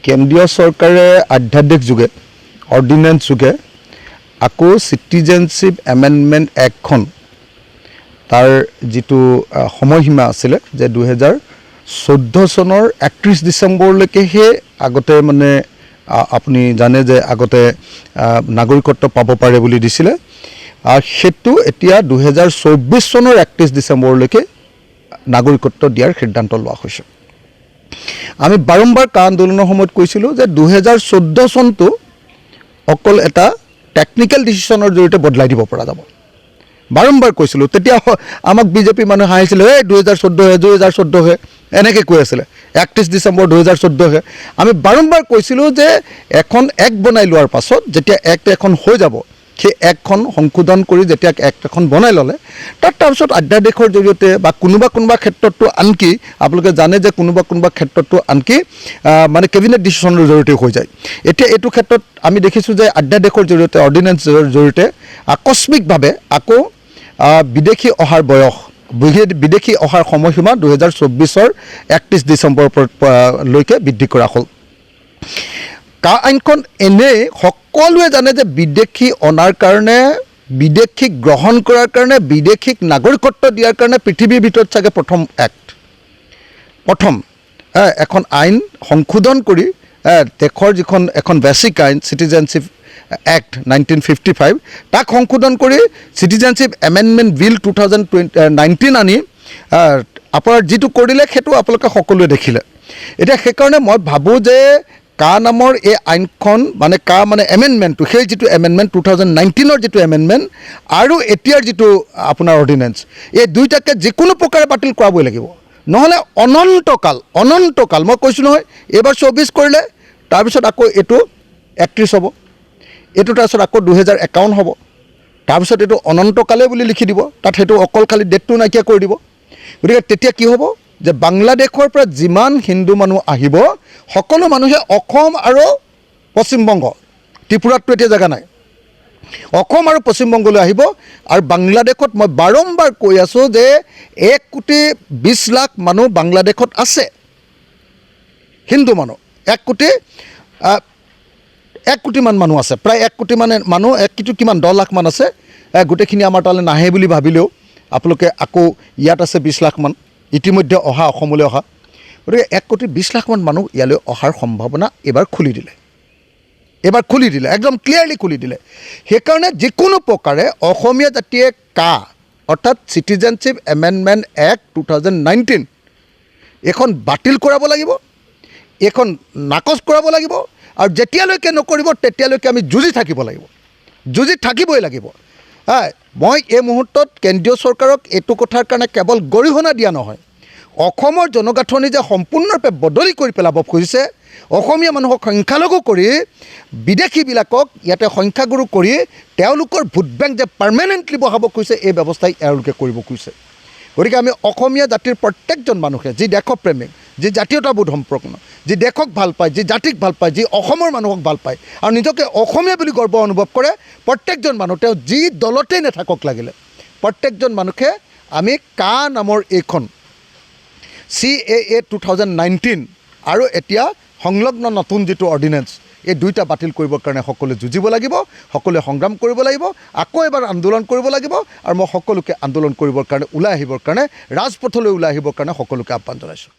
কেন্দ্ৰীয় চৰকাৰে আধ্যাত্মিক যোগে অৰ্ডিনেন্স যোগে আকৌ চিটিজেনশ্বিপ এমেণ্ডমেণ্ট এক্টখন তাৰ যিটো সময়সীমা আছিলে যে 2014 চনৰ 31 ডিচেম্বৰলৈকেহে আগতে মানে আপুনি জানে যে আগতে নাগৰিকত্ব পাব পাৰে বুলি দিছিলে আৰু সেইটো এতিয়া 2024 চনৰ 31 ডিচেম্বৰলৈকে নাগৰিকত্ব দিয়াৰ সিদ্ধান্ত লোৱা হৈছে। আমি বাৰম্বাৰ কা আন্দোলনৰ সময়ত কৈছিলোঁ যে 2014 চনটো অকল এটা টেকনিকেল ডিচিশ্যনৰ জৰিয়তে বদলাই দিব পৰা যাব। বাৰম্বাৰ কৈছিলোঁ, তেতিয়া আমাক বিজেপি মানুহে হাঁহিছিলে, এই 2014 এনেকৈ কৈ আছিলে, 31 ডিচেম্বৰ 2014 আমি বাৰম্বাৰ কৈছিলোঁ যে এখন এক্ট বনাই লোৱাৰ পাছত যেতিয়া এক্ট এখন হৈ যাব, সেই এক্টখন সংশোধন কৰি যেতিয়া এক্ট এখন বনাই ল'লে তাৰপিছত অধ্যাদেশৰ জৰিয়তে বা কোনোবা ক্ষেত্ৰতটো আনকি আপোনালোকে জানে যে কোনোবা ক্ষেত্ৰতটো আনকি মানে কেবিনেট ডিচিশ্যনৰ জৰিয়তে হৈ যায়। এতিয়া এইটো ক্ষেত্ৰত আমি দেখিছোঁ যে অধ্যাদেশৰ জৰিয়তে অৰ্ডিনেন্সৰ জৰিয়তে আকস্মিকভাৱে আকৌ বিদেশী অহাৰ বয়স বিদেশী অহাৰ সময়সীমা 2024 31 ডিচেম্বৰলৈকে বৃদ্ধি কৰা হ'ল। কা আইনখন এনেই সকলোৱে জানে যে বিদেশী অনাৰ কাৰণে, বিদেশীক গ্ৰহণ কৰাৰ কাৰণে, বিদেশীক নাগৰিকত্ব দিয়াৰ কাৰণে পৃথিৱীৰ ভিতৰত চাগে প্ৰথম এখন আইন সংশোধন কৰি দেশৰ যিখন এখন বেচিক আইন চিটিজেনশ্বিপ এক্ট 1955 তাক সংশোধন কৰি চিটিজেনশ্বিপ এমেণ্ডমেণ্ট বিল 2019 আনি আপোনাৰ যিটো কৰিলে সেইটো আপোনালোকে সকলোৱে দেখিলে। এতিয়া সেইকাৰণে মই ভাবোঁ যে কা নামৰ এই আইনখন মানে কা মানে এমেণ্ডমেণ্টটো, সেই যিটো এমেণ্ডমেণ্ট 2019ৰ যিটো এমেণ্ডমেণ্ট আৰু এতিয়াৰ যিটো আপোনাৰ অৰ্ডিনেন্স, এই দুইটাকে যিকোনো প্ৰকাৰে বাতিল কৰাবই লাগিব, নহ'লে অনন্তকাল মই কৈছোঁ নহয়, এইবাৰ 24 কৰিলে তাৰপিছত আকৌ এইটো 31 হ'ব, এইটো তাৰপিছত আকৌ 2051 হ'ব, তাৰপিছত এইটো অনন্তকালে বুলি লিখি দিব, তাত সেইটো অকল খালি ডেটটো নাইকিয়া কৰি দিব। গতিকে তেতিয়া কি হ'ব যে বাংলাদেশৰ পৰা যিমান হিন্দু মানুহ আহিব সকলো মানুহে অসম আৰু পশ্চিমবংগ, ত্ৰিপুৰাততো এতিয়া জেগা নাই, অসম আৰু পশ্চিমবংগলৈ আহিব। আৰু বাংলাদেশত মই বাৰম্বাৰ কৈ আছোঁ যে 1,20,00,000 মানুহ বাংলাদেশত আছে, হিন্দু মানুহ 1 কোটিমান মানুহ আছে, প্ৰায় 1 কোটি মানে মানুহ, 1 কোটি কিমান 10 লাখ মান আছে। গোটেইখিনি আমাৰ তালৈ নাহে বুলি ভাবিলেও আপোনালোকে আকৌ ইয়াত আছে 20 লাখ মান ইতিমধ্যে অসমলৈ অহা। গতিকে 1,20,00,000 মান মানুহ ইয়ালৈ অহাৰ সম্ভাৱনা এইবাৰ খুলি দিলে, একদম ক্লিয়াৰলি খুলি দিলে। সেইকাৰণে যিকোনো প্ৰকাৰে অসমীয়া জাতিয়ে কা অৰ্থাৎ চিটিজেনশ্বিপ এমেণ্ডমেণ্ট এক্ট 2019 এইখন বাতিল কৰাব লাগিব, এইখন নাকচ কৰাব লাগিব, আৰু যেতিয়ালৈকে নকৰিব তেতিয়ালৈকে আমি যুঁজি থাকিবই লাগিব। মই এই মুহূৰ্তত কেন্দ্ৰীয় চৰকাৰক এইটো কথাৰ কাৰণে কেৱল গৰিহণা দিয়া নহয়, অসমৰ জনগাঁথনি যে সম্পূৰ্ণৰূপে বদলি কৰি পেলাব খুজিছে, অসমীয়া মানুহক সংখ্যালঘু কৰি বিদেশীবিলাকক ইয়াতে সংখ্যাগুৰু কৰি তেওঁলোকৰ ভোট বেংক যে পাৰ্মানেণ্টলি বহাব খুজিছে, এই ব্যৱস্থাই এওঁলোকে কৰিব খুজিছে। গতিকে আমি অসমীয়া জাতিৰ প্ৰত্যেকজন মানুহে যি দেশপ্ৰেমিক, যি জাতীয়তাবোধ সম্পন্ন, যি দেশক ভাল পায়, যি জাতিক ভাল পায়, যি অসমৰ মানুহক ভাল পায় আৰু নিজকে অসমীয়া বুলি গৰ্ব অনুভৱ কৰে, প্ৰত্যেকজন মানুহ তেওঁ যি দলতেই নাথাকক লাগিলে, প্ৰত্যেকজন মানুহে আমি কা নামৰ এইখন CAA 2019 আৰু এতিয়া সংলগ্ন নতুন যিটো অৰ্ডিনেন্স, এই দুইটা বাতিল কৰিবৰ কাৰণে সকলোৱে যুঁজিব লাগিব, সকলোৱে সংগ্ৰাম কৰিব লাগিব, আকৌ এবাৰ আন্দোলন কৰিব লাগিব। আৰু মই সকলোকে আন্দোলন কৰিবৰ কাৰণে ওলাই আহিবৰ কাৰণে, ৰাজপথলৈ ওলাই আহিবৰ কাৰণে সকলোকে আহ্বান জনাইছোঁ।